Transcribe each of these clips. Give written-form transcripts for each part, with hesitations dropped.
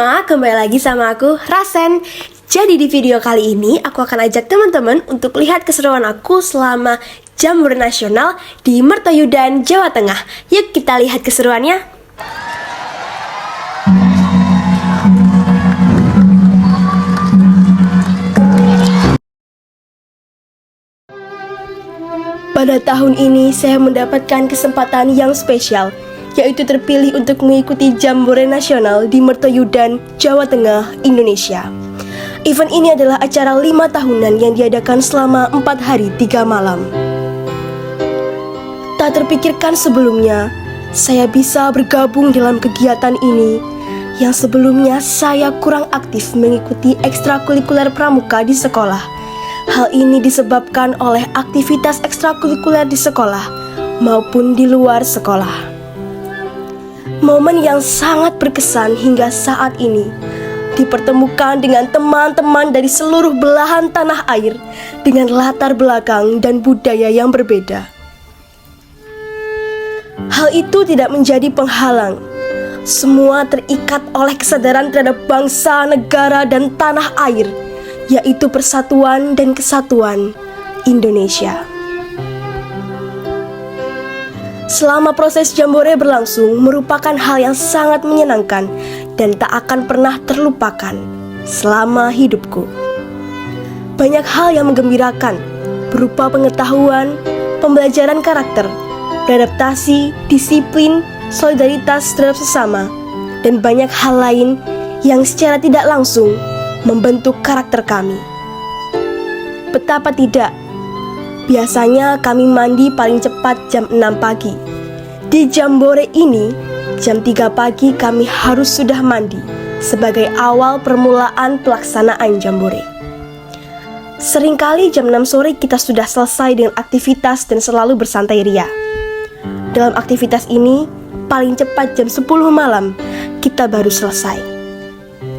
semua, kembali lagi sama aku, Rasen. Jadi di video kali ini, aku akan ajak teman-teman untuk lihat keseruan aku selama Jambore Nasional di Mertoyudan, Jawa Tengah. Yuk kita lihat keseruannya. Pada tahun ini, saya mendapatkan kesempatan yang spesial, yaitu terpilih untuk mengikuti Jambore Nasional di Mertoyudan, Jawa Tengah, Indonesia. Event ini adalah acara 5 tahunan yang diadakan selama 4 hari 3 malam. Tak terpikirkan sebelumnya, saya bisa bergabung dalam kegiatan ini, yang sebelumnya saya kurang aktif mengikuti ekstrakurikuler pramuka di sekolah. Hal ini disebabkan oleh aktivitas ekstrakurikuler di sekolah maupun di luar sekolah. Momen yang sangat berkesan hingga saat ini dipertemukan dengan teman-teman dari seluruh belahan tanah air dengan latar belakang dan budaya yang berbeda. Hal itu tidak menjadi penghalang. Semua terikat oleh kesadaran terhadap bangsa, negara, dan tanah air, yaitu persatuan dan kesatuan Indonesia. Selama proses Jambore berlangsung merupakan hal yang sangat menyenangkan dan tak akan pernah terlupakan selama hidupku. Banyak hal yang menggembirakan berupa pengetahuan, pembelajaran karakter, beradaptasi, disiplin, solidaritas terhadap sesama, dan banyak hal lain yang secara tidak langsung membentuk karakter kami. Betapa tidak, biasanya kami mandi paling cepat jam 6 pagi. Di Jambore ini, jam 3 pagi kami harus sudah mandi sebagai awal permulaan pelaksanaan Jambore. Seringkali jam 6 sore kita sudah selesai dengan aktivitas dan selalu bersantai ria. Dalam aktivitas ini, paling cepat jam 10 malam kita baru selesai.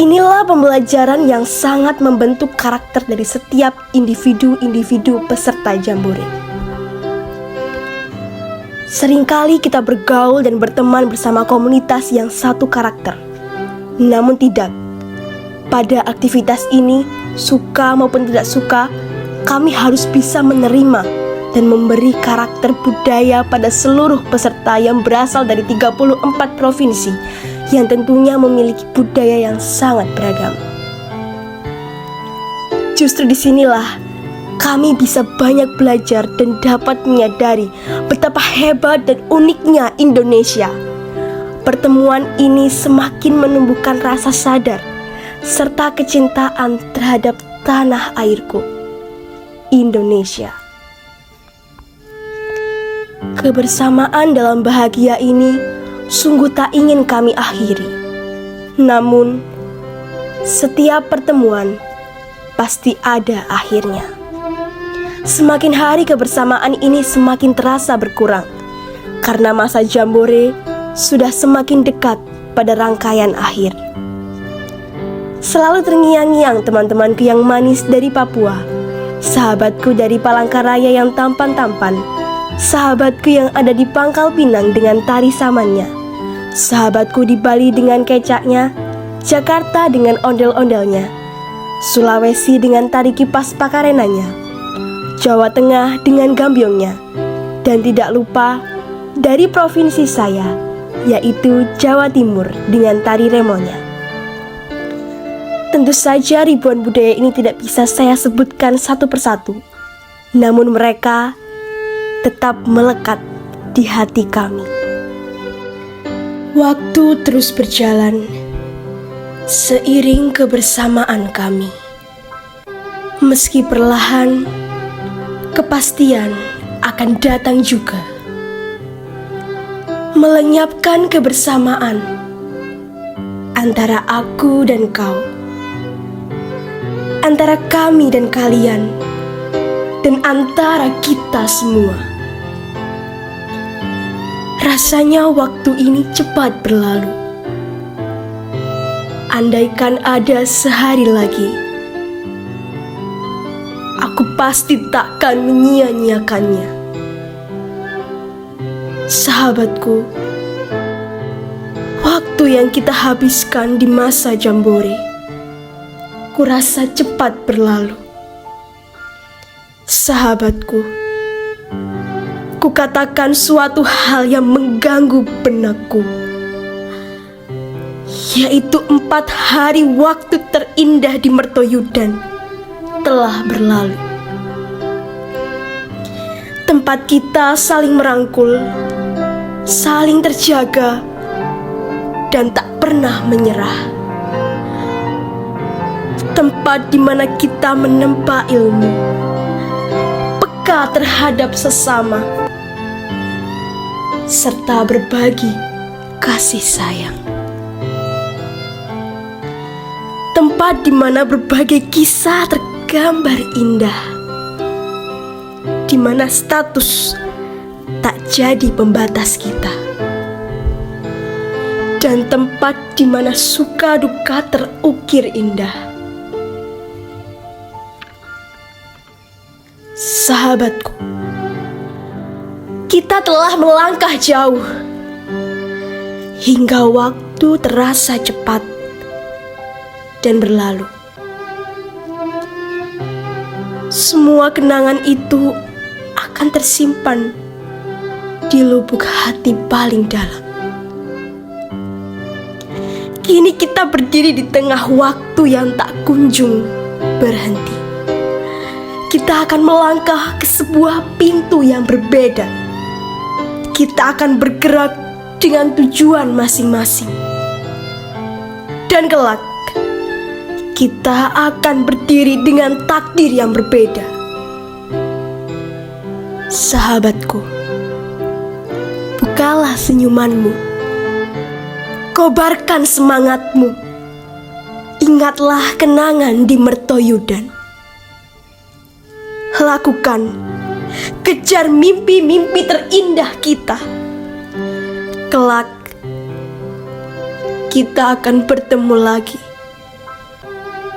Inilah pembelajaran yang sangat membentuk karakter dari setiap individu-individu peserta Jambore. Seringkali kita bergaul dan berteman bersama komunitas yang satu karakter. Namun tidak, pada aktivitas ini, suka maupun tidak suka, kami harus bisa menerima dan memberi karakter budaya pada seluruh peserta yang berasal dari 34 provinsi yang tentunya memiliki budaya yang sangat beragam. Justru disinilah kami bisa banyak belajar dan dapat menyadari betapa hebat dan uniknya Indonesia. Pertemuan ini semakin menumbuhkan rasa sadar serta kecintaan terhadap tanah airku, Indonesia. Kebersamaan dalam bahagia ini sungguh tak ingin kami akhiri. Namun, setiap pertemuan pasti ada akhirnya. Semakin hari kebersamaan ini semakin terasa berkurang, karena masa Jambore sudah semakin dekat pada rangkaian akhir. Selalu terngiang-ngiang teman-temanku yang manis dari Papua, sahabatku dari Palangkaraya yang tampan-tampan, sahabatku yang ada di Pangkal Pinang dengan tari samannya, sahabatku di Bali dengan kecaknya, Jakarta dengan ondel-ondelnya, Sulawesi dengan tari kipas pakarenanya, Jawa Tengah dengan gambyongnya, dan tidak lupa dari provinsi saya, yaitu Jawa Timur dengan tari remonya. Tentu saja ribuan budaya ini tidak bisa saya sebutkan satu persatu, namun mereka tetap melekat di hati kami. Waktu terus berjalan seiring kebersamaan kami. Meski perlahan, kepastian akan datang juga, melenyapkan kebersamaan antara aku dan kau, antara kami dan kalian, dan antara kita semua. Rasanya waktu ini cepat berlalu. Andaikan ada sehari lagi, aku pasti takkan menyia-nyiakannya. Sahabatku, waktu waktu yang kita habiskan di masa jambore, kurasa cepat berlalu. Sahabatku, kukatakan suatu hal yang mengganggu benakku, yaitu 4 hari waktu terindah di Mertoyudan telah berlalu. Tempat kita saling merangkul, saling terjaga, dan tak pernah menyerah. Tempat di mana kita menempa ilmu, peka terhadap sesama, serta berbagi kasih sayang. Tempat di mana berbagai kisah tergambar indah, di mana status tak jadi pembatas kita, dan tempat di mana suka duka terukir indah. Sahabatku, kita telah melangkah jauh hingga waktu terasa cepat dan berlalu. Semua kenangan itu akan tersimpan di lubuk hati paling dalam. Kini kita berdiri di tengah waktu yang tak kunjung berhenti. Kita akan melangkah ke sebuah pintu yang berbeda. Kita akan bergerak dengan tujuan masing-masing. Dan kelak, kita akan berdiri dengan takdir yang berbeda. Sahabatku, bukalah senyumanmu, kobarkan semangatmu. Ingatlah kenangan di Mertoyudan. Lakukan, kejar mimpi-mimpi terindah kita. Kelak, kita akan bertemu lagi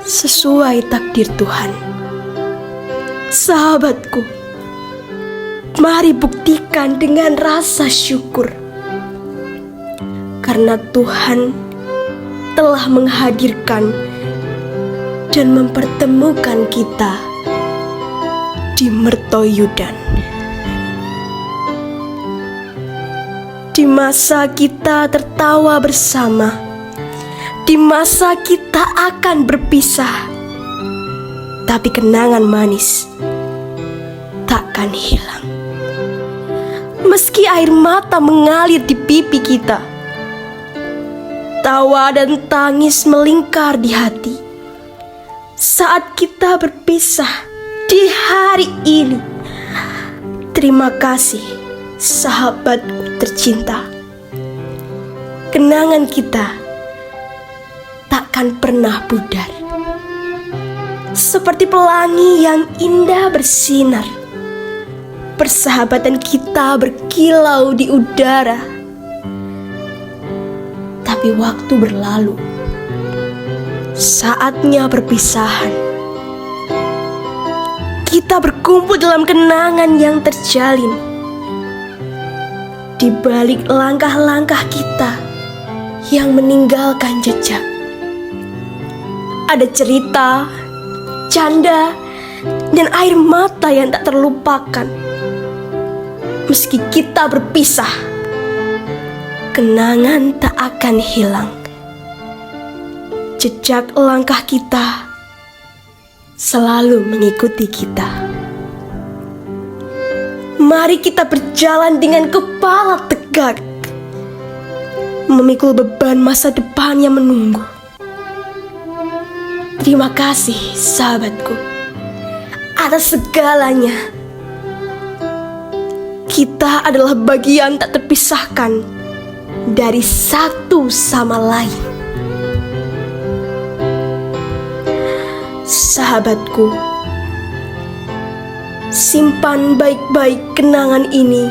sesuai takdir Tuhan. Sahabatku, mari buktikan dengan rasa syukur, karena Tuhan telah menghadirkan dan mempertemukan kita di Mertoyudan. Di masa kita tertawa bersama, di masa kita akan berpisah, tapi kenangan manis takkan hilang. Meski air mata mengalir di pipi kita, tawa dan tangis melingkar di hati saat kita berpisah di hari ini. Terima kasih, sahabatku tercinta. Kenangan kita takkan pernah pudar, seperti pelangi yang indah bersinar. Persahabatan kita berkilau di udara. Tapi waktu berlalu, saatnya perpisahan. Kita berkumpul dalam kenangan yang terjalin. Di balik langkah-langkah kita yang meninggalkan jejak, ada cerita, canda, dan air mata yang tak terlupakan. Meski kita berpisah, kenangan tak akan hilang. Jejak langkah kita selalu mengikuti kita. Mari kita berjalan dengan kepala tegak, memikul beban masa depan yang menunggu. Terima kasih, sahabatku, atas segalanya. Kita adalah bagian tak terpisahkan dari satu sama lain. Sahabatku, simpan baik-baik kenangan ini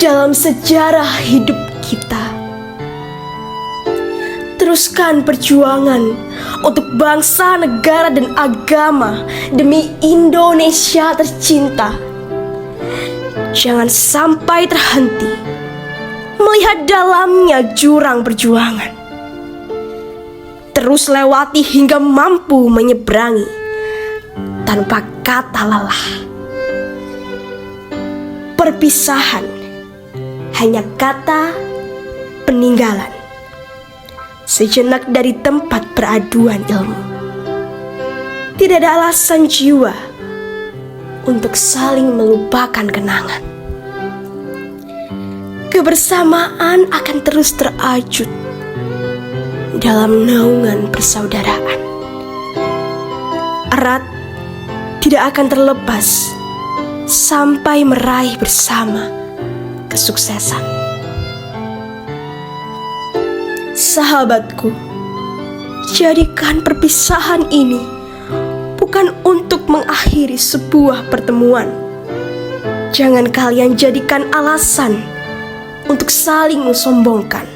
dalam sejarah hidup kita. Teruskan perjuangan untuk bangsa, negara, dan agama demi Indonesia tercinta. Jangan sampai terhenti melihat dalamnya jurang perjuangan. Terus lewati hingga mampu menyeberangi tanpa kata lelah. Perpisahan hanya kata peninggalan, sejenak dari tempat peraduan ilmu. Tidak ada alasan jiwa untuk saling melupakan kenangan. Kebersamaan akan terus terajut dalam naungan persaudaraan. Erat tidak akan terlepas sampai meraih bersama kesuksesan. Sahabatku, jadikan perpisahan ini bukan untuk mengakhiri sebuah pertemuan. Jangan kalian jadikan alasan untuk saling mensombongkan,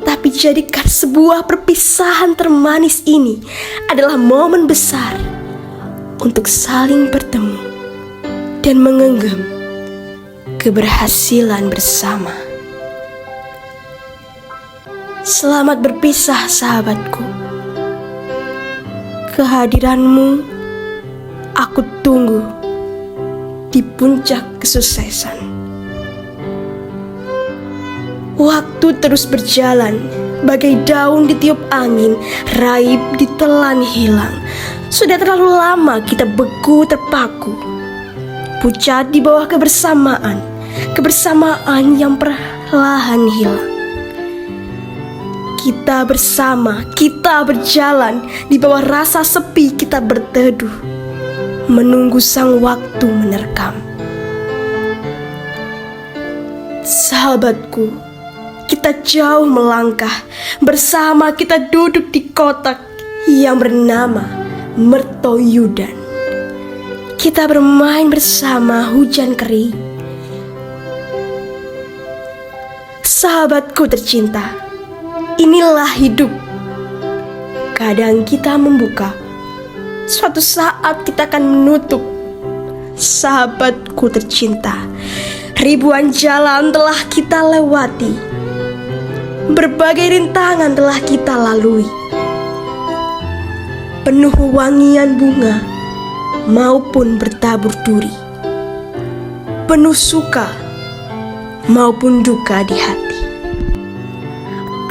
tapi jadikan sebuah perpisahan termanis ini adalah momen besar untuk saling bertemu dan mengenggam keberhasilan bersama. Selamat berpisah, sahabatku. Kehadiranmu aku tunggu di puncak kesuksesan. Waktu terus berjalan, bagai daun ditiup angin, raib ditelan hilang. Sudah terlalu lama kita beku terpaku, pucat di bawah kebersamaan yang perlahan hilang. Kita bersama, kita berjalan di bawah rasa sepi, kita berteduh menunggu sang waktu menerkam. Sahabatku, kita jauh melangkah, bersama kita duduk di kotak yang bernama Mertoyudan. Kita bermain bersama hujan kering. Sahabatku tercinta, inilah hidup. Kadang kita membuka, suatu saat kita akan menutup. Sahabatku tercinta, ribuan jalan telah kita lewati, berbagai rintangan telah kita lalui. Penuh wangian bunga maupun bertabur duri, penuh suka maupun duka di hati.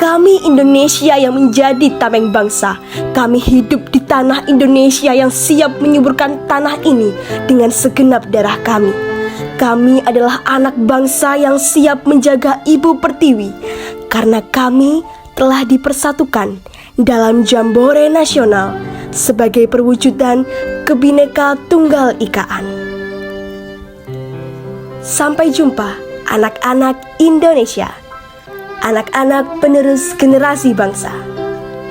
Kami Indonesia yang menjadi tameng bangsa. Kami hidup di tanah Indonesia yang siap menyuburkan tanah ini dengan segenap darah kami. Kami adalah anak bangsa yang siap menjaga Ibu Pertiwi, karena kami telah dipersatukan dalam Jambore Nasional sebagai perwujudan Kebineka Tunggal Ikaan. Sampai jumpa anak-anak Indonesia, anak-anak penerus generasi bangsa.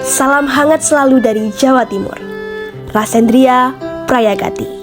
Salam hangat selalu dari Jawa Timur. Rasendria Prayagati.